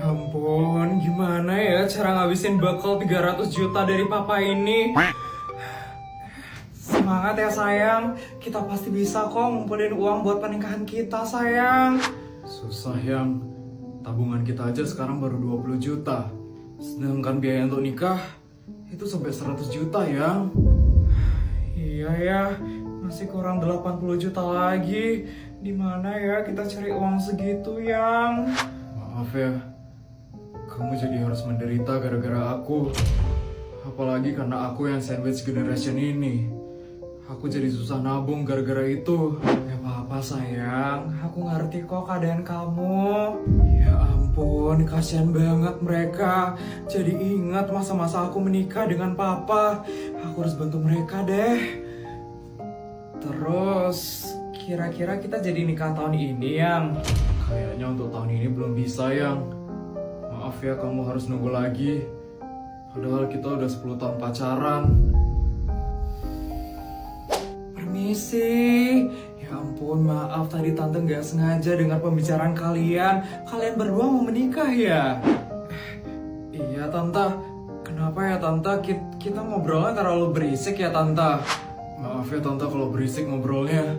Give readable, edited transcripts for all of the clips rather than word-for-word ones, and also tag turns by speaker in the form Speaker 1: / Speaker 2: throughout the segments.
Speaker 1: Ampun, gimana ya cara ngabisin bekal 300 juta dari papa ini? Semangat ya sayang, kita pasti bisa kok ngumpulin uang buat pernikahan kita sayang.
Speaker 2: Susah yang tabungan kita aja sekarang baru 20 juta. Sedangkan biaya untuk nikah itu sampai 100 juta yang.
Speaker 1: Iya ya, masih kurang 80 juta lagi. Di mana ya kita cari uang segitu yang?
Speaker 2: Maaf ya, kamu jadi harus menderita gara-gara aku. Apalagi karena aku yang sandwich generation ini. Aku jadi susah nabung gara-gara itu.
Speaker 1: Gak apa-apa sayang, aku ngerti kok keadaan kamu. Ya ampun, kasihan banget mereka. Jadi ingat masa-masa aku menikah dengan papa. Aku harus bantu mereka deh. Terus, kira-kira kita jadi nikah tahun ini yang?
Speaker 2: Kayaknya untuk tahun ini belum bisa yang. Maaf ya, kamu harus nunggu lagi. Padahal kita udah 10 tahun pacaran.
Speaker 1: Permisi. Ya ampun, maaf tadi tante nggak sengaja dengar pembicaraan kalian. Kalian berdua mau menikah ya? Iya tante. Kenapa ya tante? Kita ngobrolnya terlalu berisik ya tante.
Speaker 2: Maaf ya tante kalau berisik ngobrolnya.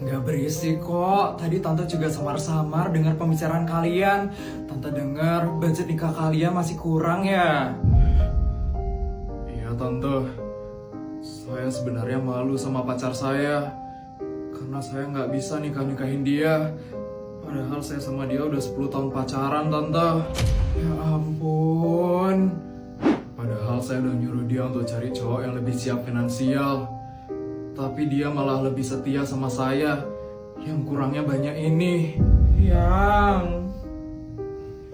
Speaker 1: Nggak berisik kok. Tadi tante juga samar-samar dengar pembicaraan kalian. Tante dengar budget nikah kalian masih kurang ya.
Speaker 2: Iya tante. Saya sebenarnya malu sama pacar saya. Karena saya nggak bisa nikah-nikahin dia. Padahal saya sama dia udah 10 tahun pacaran tante.
Speaker 1: Ya ampun.
Speaker 2: Padahal saya udah nyuruh dia untuk cari cowok yang lebih siap finansial. Tapi dia malah lebih setia sama saya. Yang kurangnya banyak ini.
Speaker 1: Yang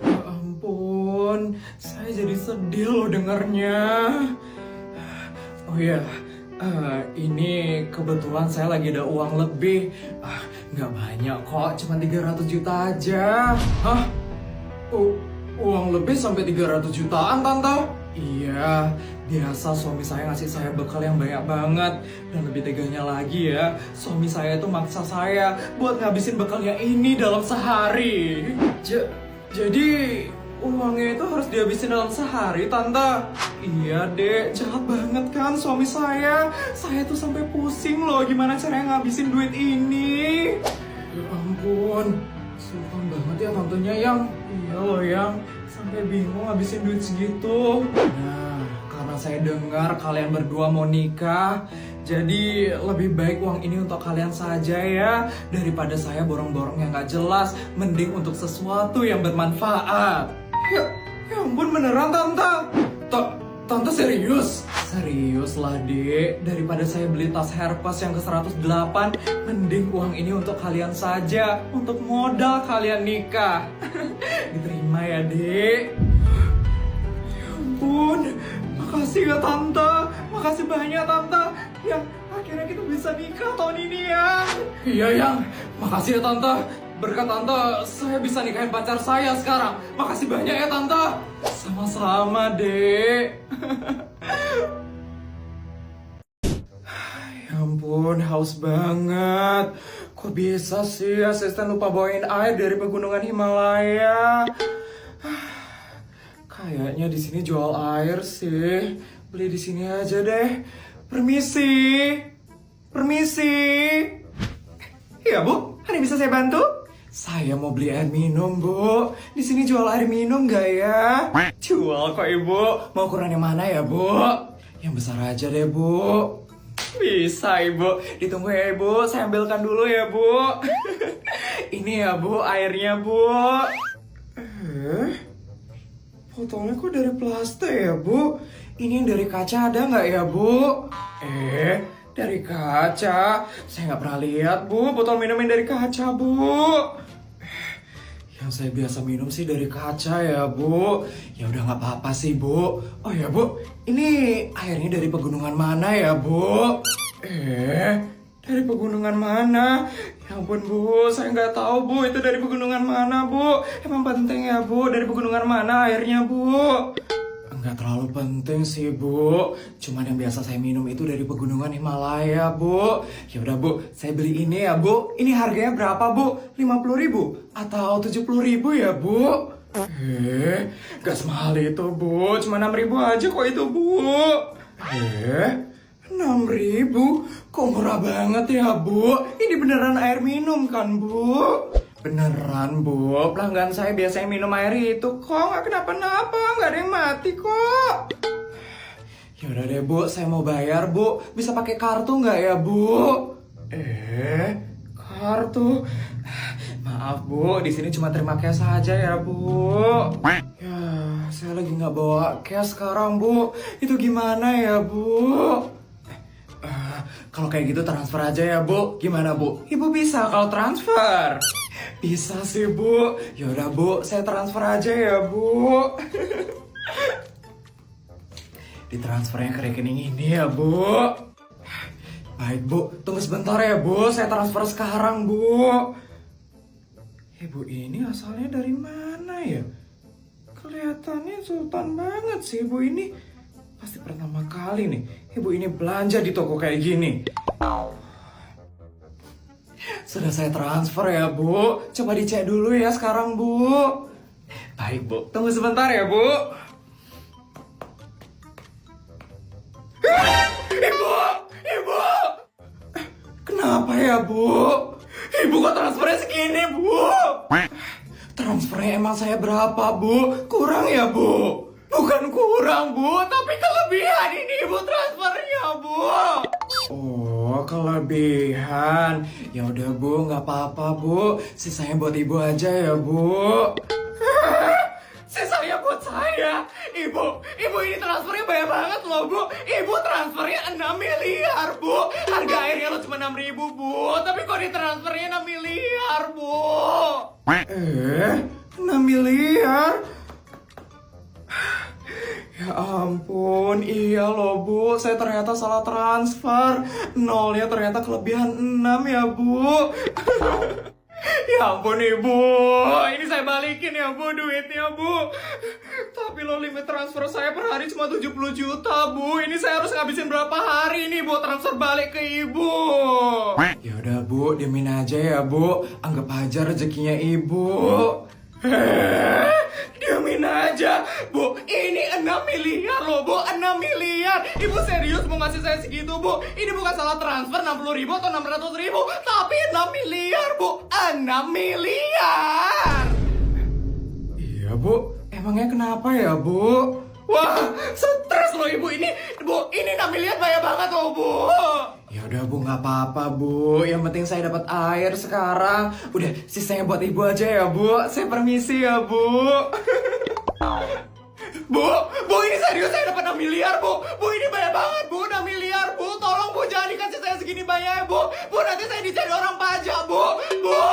Speaker 1: ya ampun, saya jadi sedih loh dengarnya. Oh iya, ini kebetulan saya lagi ada uang lebih. Nggak banyak kok, cuma 300 juta aja.
Speaker 2: Hah? Uang lebih sampai 300 jutaan tante?
Speaker 1: Iya, biasa suami saya ngasih saya bekal yang banyak banget. Dan lebih teganya lagi ya, suami saya itu maksa saya buat ngabisin bekalnya ini dalam sehari. Jadi uangnya itu harus dihabisin dalam sehari, tante? Iya dek, jahat banget kan suami saya. Saya tuh sampai pusing loh gimana caranya ngabisin duit ini.
Speaker 2: Ya ampun, sultan banget ya tantenya yang.
Speaker 1: Iya loh yang, sampai bingung ngabisin duit segitu. Nah, karena saya dengar kalian berdua mau nikah, jadi lebih baik uang ini untuk kalian saja ya. Daripada saya borong-borong yang gak jelas, mending untuk sesuatu yang bermanfaat. Ya ampun beneran tante.
Speaker 2: Tante serius?
Speaker 1: Serius lah dek, daripada saya beli tas Hermes yang ke 108, mending uang ini untuk kalian saja, untuk modal kalian nikah. Diterima ya dek. Ya ampun, makasih ya tante, makasih banyak tante. Yang akhirnya kita bisa nikah tahun ini ya.
Speaker 2: Iya yang, makasih ya tante. Berkat tante, saya bisa nikahin pacar saya sekarang. Makasih banyak ya tante.
Speaker 1: Sama-sama dek. Ya ampun, haus banget. Kok bisa sih asisten lupa bawain air dari pegunungan Himalaya? Kayaknya di sini jual air sih. Beli di sini aja deh. Permisi. Permisi. Iya, Bu. Ada yang bisa saya bantu? Saya mau beli air minum, Bu. Di sini jual air minum nggak ya? Jual kok, Ibu. Mau ukuran yang mana ya, Bu? Yang besar aja deh, Bu. Bisa, Ibu. Ditunggu ya, Ibu. Saya ambilkan dulu ya, Bu. Ini ya, Bu, airnya, Bu. Botolnya kok dari plastik ya, Bu? Ini yang dari kaca ada nggak ya, Bu? Dari kaca? Saya nggak pernah lihat, Bu, botol minum yang dari kaca, Bu. Yang saya biasa minum sih dari kaca ya, Bu. Ya udah nggak apa-apa sih, Bu. Oh ya, Bu, ini airnya dari pegunungan mana ya, Bu? Dari pegunungan mana? Ya ampun, Bu, saya nggak tahu, Bu, itu dari pegunungan mana, Bu. Emang penting ya, Bu, dari pegunungan mana airnya, Bu? Nggak terlalu penting sih, Bu. Cuman yang biasa saya minum itu dari pegunungan Himalaya, Bu. Ya udah, Bu, saya beli ini ya, Bu. Ini harganya berapa, Bu? 50.000 atau 70.000 ya, Bu? Gak semahal itu, Bu. Cuma 6.000 aja kok itu, Bu. 6.000? Kok murah banget ya, Bu? Ini beneran air minum kan, Bu? Beneran, Bu. Pelanggan saya biasanya minum air itu kok. Nggak kenapa-napa, nggak ada yang mati kok. Yaudah deh, Bu. Saya mau bayar, Bu. Bisa pakai kartu nggak ya, Bu? Kartu? Maaf, Bu. Di sini cuma terima cash saja ya, Bu. Ya, saya lagi nggak bawa cash sekarang, Bu. Itu gimana ya, Bu? Kalau kayak gitu transfer aja ya, Bu. Gimana, Bu? Ibu bisa kalau transfer? Bisa sih, Bu. Yaudah, Bu. Saya transfer aja ya, Bu. Ditransfernya ke rekening ini ya, Bu. Baik, Bu. Tunggu sebentar ya, Bu. Saya transfer sekarang, Bu. Ibu ini asalnya dari mana ya? Kelihatannya sultan banget sih ibu ini. Pasti pertama kali nih ibu ini belanja di toko kayak gini. Sudah saya transfer ya, Bu. Coba dicek dulu ya sekarang, Bu. Baik, Bu. Tunggu sebentar ya, Bu. Ibu! Ibu! Kenapa ya, Bu? Ibu kok transfernya segini, Bu? Transfernya emang saya berapa, Bu? Kurang ya, Bu? Bukan kurang, Bu, tapi kelebihan ini Ibu transfernya, Bu. Oh, kelebihan. Ya udah, Bu, nggak apa-apa, Bu. Sisanya buat Ibu aja ya, Bu. Sisanya buat saya. Ibu ini transfernya banyak banget loh, Bu. Ibu transfernya 6 miliar, Bu. Harga airnya lo cuma 6.000, Bu. Tapi kok ditransfernya 6 miliar, Bu? 6 miliar? Ya ampun, iya loh, Bu. Saya ternyata salah transfer. Nolnya ternyata kelebihan 6 ya, Bu. Ya ampun, Ibu. Ini saya balikin ya, Bu, duitnya, Bu. Tapi lo limit transfer saya per hari cuma 70 juta, Bu. Ini saya harus ngabisin berapa hari nih buat transfer balik ke Ibu? Ya udah, Bu, diemin aja ya, Bu. Anggap aja rezekinya Ibu. Diamin aja, Bu. Ini 6 miliar loh, Bu. 6 miliar. Ibu serius mau ngasih saya segitu, Bu? Ini bukan salah transfer 60.000 atau 600.000, tapi 6 miliar, Bu. 6 miliar. Iya, Bu. Emangnya kenapa ya, Bu? Wah, stres loh Ibu ini. Bu, ini 6 miliar banyak banget loh, Bu. Ya udah, Bu, nggak apa-apa, Bu. Yang penting saya dapat air sekarang. Udah, sisanya buat Ibu aja ya, Bu. Saya permisi ya, Bu. Bu, ini serius saya dapat 6 miliar, Bu. Bu, ini banyak banget, Bu. 6 miliar, Bu. Tolong, Bu, jangan dikasih saya segini banyak, Bu. Bu, nanti saya dicari orang pajak, Bu. Bu.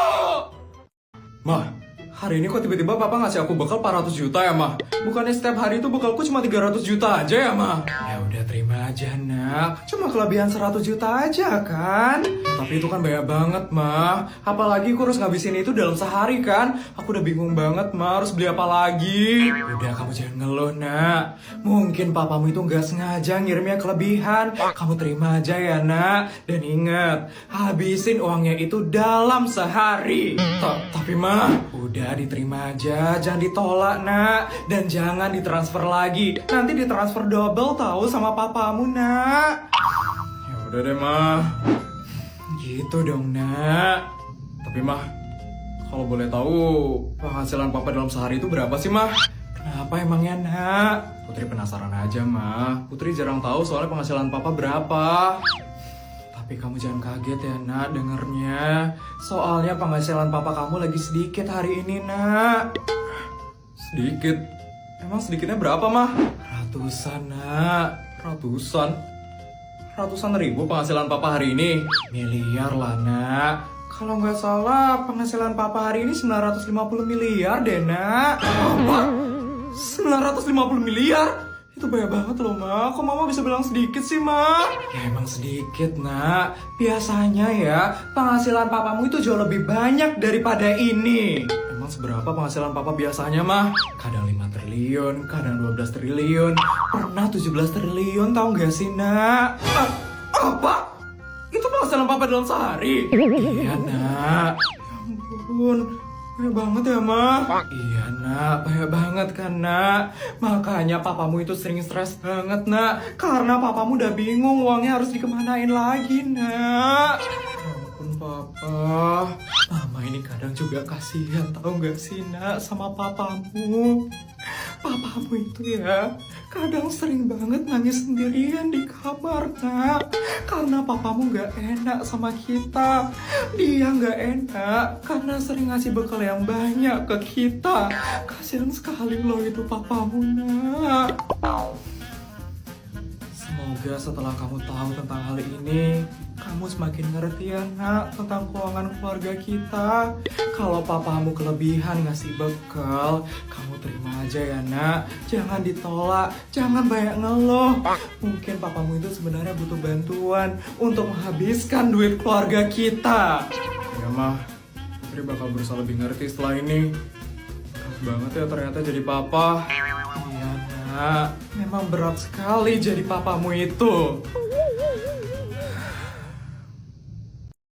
Speaker 1: Mah, hari ini kok tiba-tiba Papa ngasih aku bekal 400 juta ya, Mah? Bukannya setiap hari itu bekalku cuma 300 juta aja ya, Mah? Ya udah, terima aja, Nak. Cuma kelebihan 100 juta aja, kan? Tapi itu kan banyak banget, Mah. Apalagi aku harus ngabisin itu dalam sehari, kan? Aku udah bingung banget, Mah. Harus beli apa lagi? Udah, kamu jangan ngeluh, Nak. Mungkin papamu itu nggak sengaja ngirimnya kelebihan. Kamu terima aja ya, Nak. Dan ingat, habisin uangnya itu dalam sehari. Tapi, Mah, udah diterima aja. Jangan ditolak, Nak. Dan jangan ditransfer lagi. Nanti ditransfer double tahu sama papamu, Nak. Ya udah deh, Mah. Gitu dong, Nak. Tapi, Mah, kalau boleh tahu penghasilan Papa dalam sehari itu berapa sih, Mah? Kenapa emangnya, Nak? Putri penasaran aja, Mah. Putri jarang tahu soalnya penghasilan Papa berapa. Tapi kamu jangan kaget ya, Nak, dengernya. Soalnya penghasilan Papa kamu lagi sedikit hari ini, Nak. Sedikit? Emang sedikitnya berapa, Mah? Ratusan, Nak. Ratusan? Ratusan ribu penghasilan Papa hari ini? Miliar lah, Nak. Kalau nggak salah, penghasilan Papa hari ini 950 miliar deh, Nak. Apa? 950 miliar? Itu banyak banget loh, Ma. Kok Mama bisa bilang sedikit sih, Ma? Ya emang sedikit, Nak. Biasanya ya, penghasilan papamu itu jauh lebih banyak daripada ini. Emang seberapa penghasilan papa biasanya, Ma? Kadang 5 triliun, kadang 12 triliun. Pernah 17 triliun, tau gak sih, Nak? Apa? Itu penghasilan papa dalam sehari? Iya, Nak. Ya ampun. Banyak banget ya, Ma? Iya, Nak. Banyak banget kan, Nak? Makanya papamu itu sering stres banget, Nak. Karena papamu udah bingung uangnya harus dikemanain lagi, Nak. Ya ampun, Papa. Mama ini kadang juga kasihan, tahu nggak sih, Nak, sama papamu. Papamu itu ya, kadang sering banget nangis sendirian di kamar, Nak. Karena papamu nggak enak sama kita. Dia nggak enak karena sering ngasih bekal yang banyak ke kita. Kasihan sekali loh itu papamu, Nak. Semoga setelah kamu tahu tentang hal ini, kamu semakin ngerti ya, Nak, tentang keuangan keluarga kita. Kalau papamu kelebihan ngasih bekal, kamu terima aja ya, Nak. Jangan ditolak, jangan banyak ngeluh. Mungkin papamu itu sebenarnya butuh bantuan untuk menghabiskan duit keluarga kita.
Speaker 2: Ya mah, Putri bakal berusaha lebih ngerti setelah ini. Berat banget ya ternyata jadi papa.
Speaker 1: Iya, Nak. Memang berat sekali jadi papamu itu.